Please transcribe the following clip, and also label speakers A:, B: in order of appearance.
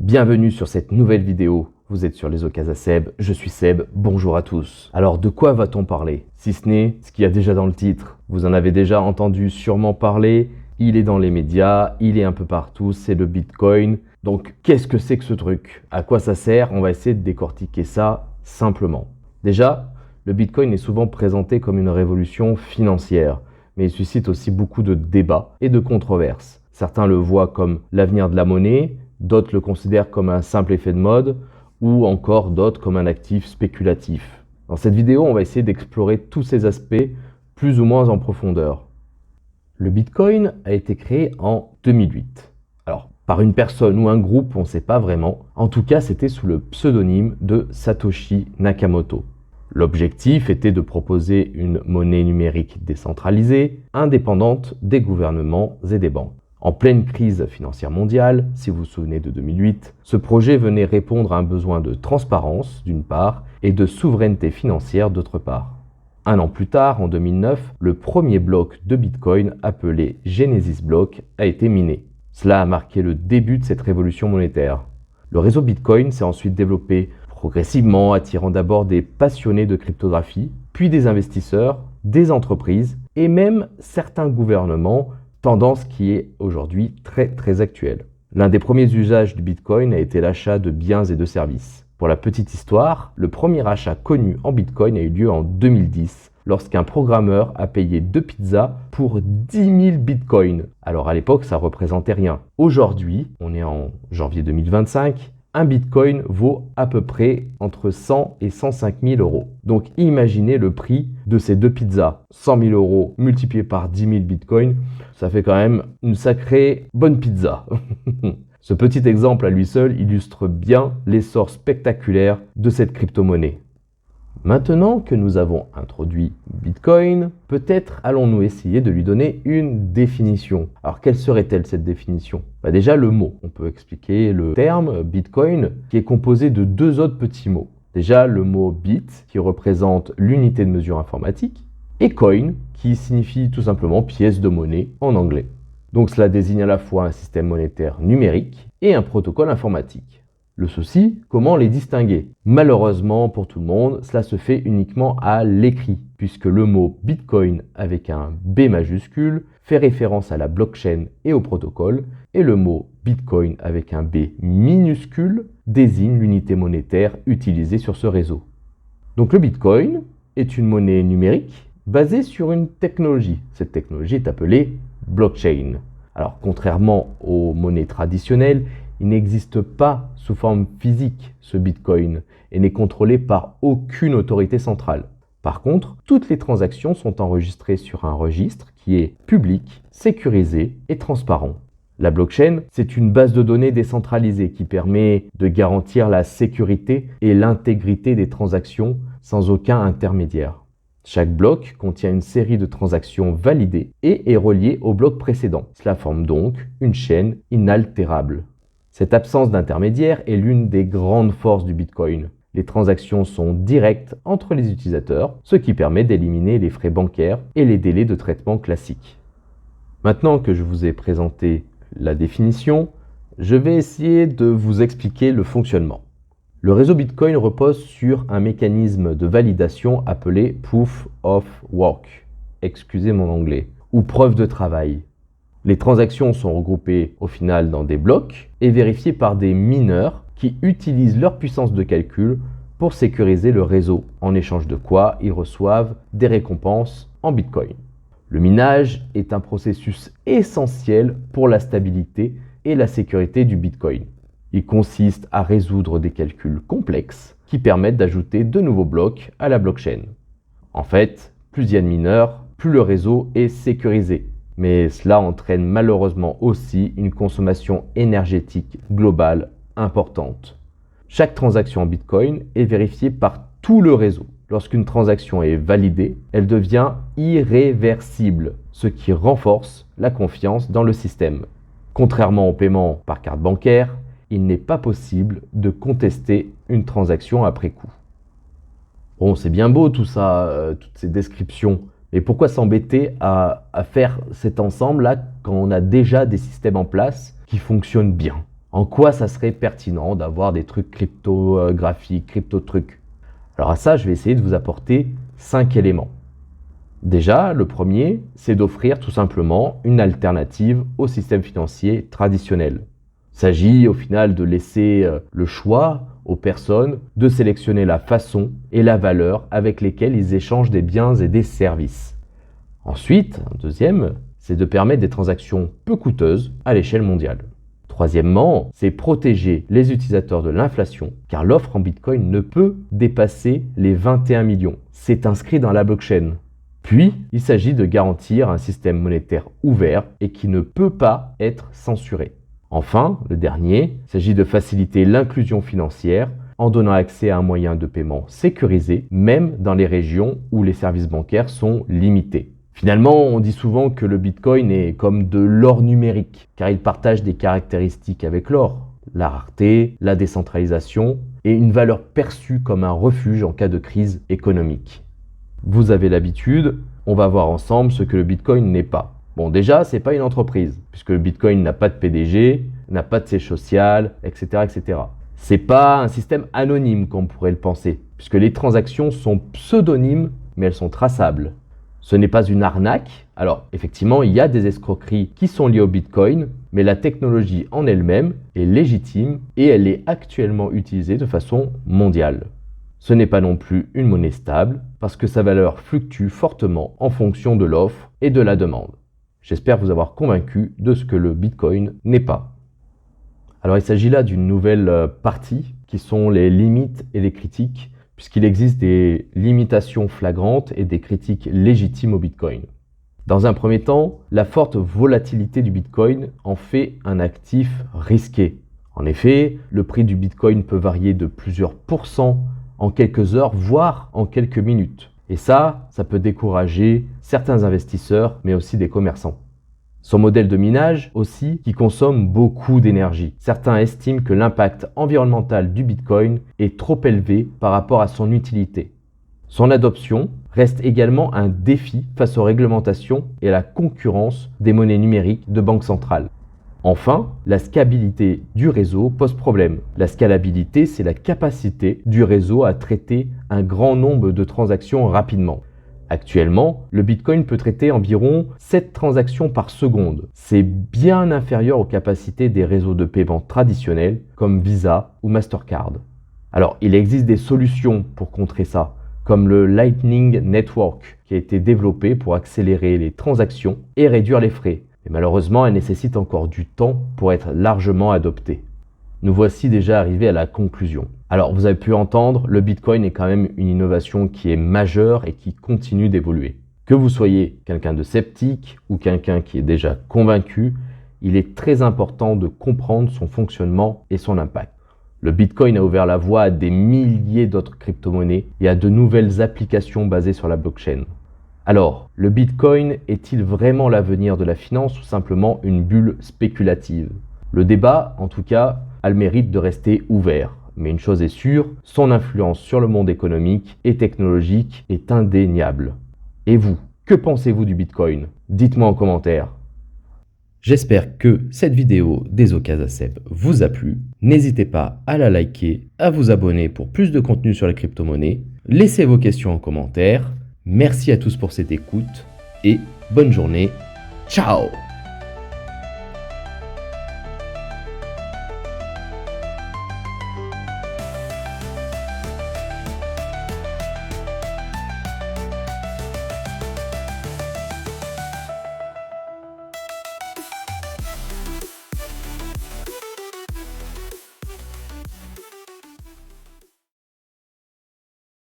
A: Bienvenue sur cette nouvelle vidéo. Vous êtes sur les Ocasa Seb, je suis Seb, bonjour à tous. Alors de quoi va-t-on parler? Si ce n'est ce qu'il y a déjà dans le titre. Vous en avez déjà entendu sûrement parler, il est dans les médias, il est un peu partout, c'est le Bitcoin. Donc qu'est-ce que c'est que ce truc? À quoi ça sert? On va essayer de décortiquer ça simplement. Déjà, le Bitcoin est souvent présenté comme une révolution financière, mais il suscite aussi beaucoup de débats et de controverses. Certains le voient comme l'avenir de la monnaie, d'autres le considèrent comme un simple effet de mode, ou encore d'autres comme un actif spéculatif. Dans cette vidéo, on va essayer d'explorer tous ces aspects plus ou moins en profondeur. Le Bitcoin a été créé en 2008. Alors, par une personne ou un groupe, on ne sait pas vraiment. En tout cas, c'était sous le pseudonyme de Satoshi Nakamoto. L'objectif était de proposer une monnaie numérique décentralisée, indépendante des gouvernements et des banques. En pleine crise financière mondiale, si vous vous souvenez de 2008, ce projet venait répondre à un besoin de transparence d'une part et de souveraineté financière d'autre part. Un an plus tard, en 2009, le premier bloc de Bitcoin appelé Genesis Block a été miné. Cela a marqué le début de cette révolution monétaire. Le réseau Bitcoin s'est ensuite développé progressivement, attirant d'abord des passionnés de cryptographie, puis des investisseurs, des entreprises et même certains gouvernements, tendance qui est aujourd'hui très actuelle. L'un des premiers usages du Bitcoin a été l'achat de biens et de services. Pour la petite histoire, le premier achat connu en Bitcoin a eu lieu en 2010, lorsqu'un programmeur a payé 2 pizzas pour 10 000 Bitcoins. Alors à l'époque, ça représentait rien. Aujourd'hui, on est en janvier 2025, un Bitcoin vaut à peu près entre 100 et 105 000 euros. Donc imaginez le prix de ces 2 pizzas. 100 000 euros multiplié par 10 000 Bitcoins, ça fait quand même une sacrée bonne pizza. Ce petit exemple à lui seul illustre bien l'essor spectaculaire de cette crypto-monnaie. Maintenant que nous avons introduit Bitcoin, peut-être allons-nous essayer de lui donner une définition. Alors quelle serait-elle cette définition? Déjà le mot. On peut expliquer le terme Bitcoin qui est composé de 2 autres petits mots. Déjà le mot bit qui représente l'unité de mesure informatique et coin qui signifie tout simplement pièce de monnaie en anglais. Donc cela désigne à la fois un système monétaire numérique et un protocole informatique. Le souci, comment les distinguer? Malheureusement pour tout le monde, cela se fait uniquement à l'écrit, puisque le mot Bitcoin avec un B majuscule fait référence à la blockchain et au protocole, et le mot Bitcoin avec un B minuscule désigne l'unité monétaire utilisée sur ce réseau. Donc le Bitcoin est une monnaie numérique basée sur une technologie. Cette technologie est appelée blockchain. Alors contrairement aux monnaies traditionnelles, il n'existe pas sous forme physique ce Bitcoin et n'est contrôlé par aucune autorité centrale. Par contre, toutes les transactions sont enregistrées sur un registre qui est public, sécurisé et transparent. La blockchain, c'est une base de données décentralisée qui permet de garantir la sécurité et l'intégrité des transactions sans aucun intermédiaire. Chaque bloc contient une série de transactions validées et est relié au bloc précédent. Cela forme donc une chaîne inaltérable. Cette absence d'intermédiaire est l'une des grandes forces du Bitcoin. Les transactions sont directes entre les utilisateurs, ce qui permet d'éliminer les frais bancaires et les délais de traitement classiques. Maintenant que je vous ai présenté la définition, je vais essayer de vous expliquer le fonctionnement. Le réseau Bitcoin repose sur un mécanisme de validation appelé Proof of Work, excusez mon anglais, ou preuve de travail. Les transactions sont regroupées au final dans des blocs et vérifiées par des mineurs qui utilisent leur puissance de calcul pour sécuriser le réseau, en échange de quoi ils reçoivent des récompenses en Bitcoin. Le minage est un processus essentiel pour la stabilité et la sécurité du Bitcoin. Il consiste à résoudre des calculs complexes qui permettent d'ajouter de nouveaux blocs à la blockchain. En fait, plus il y a de mineurs, plus le réseau est sécurisé. Mais cela entraîne malheureusement aussi une consommation énergétique globale importante. Chaque transaction en Bitcoin est vérifiée par tout le réseau. Lorsqu'une transaction est validée, elle devient irréversible, ce qui renforce la confiance dans le système. Contrairement au paiement par carte bancaire, il n'est pas possible de contester une transaction après coup. Bon, c'est bien beau tout ça, toutes ces descriptions. Mais pourquoi s'embêter à faire cet ensemble-là quand on a déjà des systèmes en place qui fonctionnent bien? En quoi ça serait pertinent d'avoir des trucs cryptographiques, crypto-trucs? Alors à ça, je vais essayer de vous apporter 5 éléments. Déjà, le premier, c'est d'offrir tout simplement une alternative au système financier traditionnel. Il s'agit au final de laisser le choix aux personnes de sélectionner la façon et la valeur avec lesquelles ils échangent des biens et des services. Ensuite, un deuxième, c'est de permettre des transactions peu coûteuses à l'échelle mondiale. Troisièmement, c'est protéger les utilisateurs de l'inflation, car l'offre en Bitcoin ne peut dépasser les 21 millions. C'est inscrit dans la blockchain. Puis, il s'agit de garantir un système monétaire ouvert et qui ne peut pas être censuré. Enfin, le dernier, il s'agit de faciliter l'inclusion financière en donnant accès à un moyen de paiement sécurisé, même dans les régions où les services bancaires sont limités. Finalement, on dit souvent que le Bitcoin est comme de l'or numérique, car il partage des caractéristiques avec l'or, la rareté, la décentralisation et une valeur perçue comme un refuge en cas de crise économique. Vous avez l'habitude, on va voir ensemble ce que le Bitcoin n'est pas. Bon, déjà, c'est pas une entreprise, puisque le Bitcoin n'a pas de PDG, n'a pas de siège social, etc., etc. C'est pas un système anonyme comme on pourrait le penser, puisque les transactions sont pseudonymes, mais elles sont traçables. Ce n'est pas une arnaque. Alors, effectivement, il y a des escroqueries qui sont liées au Bitcoin, mais la technologie en elle-même est légitime et elle est actuellement utilisée de façon mondiale. Ce n'est pas non plus une monnaie stable, parce que sa valeur fluctue fortement en fonction de l'offre et de la demande. J'espère vous avoir convaincu de ce que le Bitcoin n'est pas. Alors, il s'agit là d'une nouvelle partie qui sont les limites et les critiques, puisqu'il existe des limitations flagrantes et des critiques légitimes au Bitcoin. Dans un premier temps, la forte volatilité du Bitcoin en fait un actif risqué. En effet, le prix du Bitcoin peut varier de plusieurs pourcents en quelques heures, voire en quelques minutes. Et ça peut décourager certains investisseurs, mais aussi des commerçants. Son modèle de minage aussi, qui consomme beaucoup d'énergie. Certains estiment que l'impact environnemental du Bitcoin est trop élevé par rapport à son utilité. Son adoption reste également un défi face aux réglementations et à la concurrence des monnaies numériques de banques centrales. Enfin, la scalabilité du réseau pose problème. La scalabilité, c'est la capacité du réseau à traiter un grand nombre de transactions rapidement. Actuellement, le Bitcoin peut traiter environ 7 transactions par seconde. C'est bien inférieur aux capacités des réseaux de paiement traditionnels comme Visa ou Mastercard. Alors, il existe des solutions pour contrer ça, comme le Lightning Network, qui a été développé pour accélérer les transactions et réduire les frais. Mais malheureusement, elle nécessite encore du temps pour être largement adoptée. Nous voici déjà arrivés à la conclusion. Alors, vous avez pu entendre, le Bitcoin est quand même une innovation qui est majeure et qui continue d'évoluer. Que vous soyez quelqu'un de sceptique ou quelqu'un qui est déjà convaincu, il est très important de comprendre son fonctionnement et son impact. Le Bitcoin a ouvert la voie à des milliers d'autres crypto-monnaies et à de nouvelles applications basées sur la blockchain. Alors, le Bitcoin est-il vraiment l'avenir de la finance ou simplement une bulle spéculative? Le débat, en tout cas, a le mérite de rester ouvert. Mais une chose est sûre, son influence sur le monde économique et technologique est indéniable. Et vous, que pensez-vous du Bitcoin? Dites-moi en commentaire. J'espère que cette vidéo des Okazaseb vous a plu. N'hésitez pas à la liker, à vous abonner pour plus de contenu sur les crypto-monnaies. Laissez vos questions en commentaire. Merci à tous pour cette écoute et bonne journée. Ciao!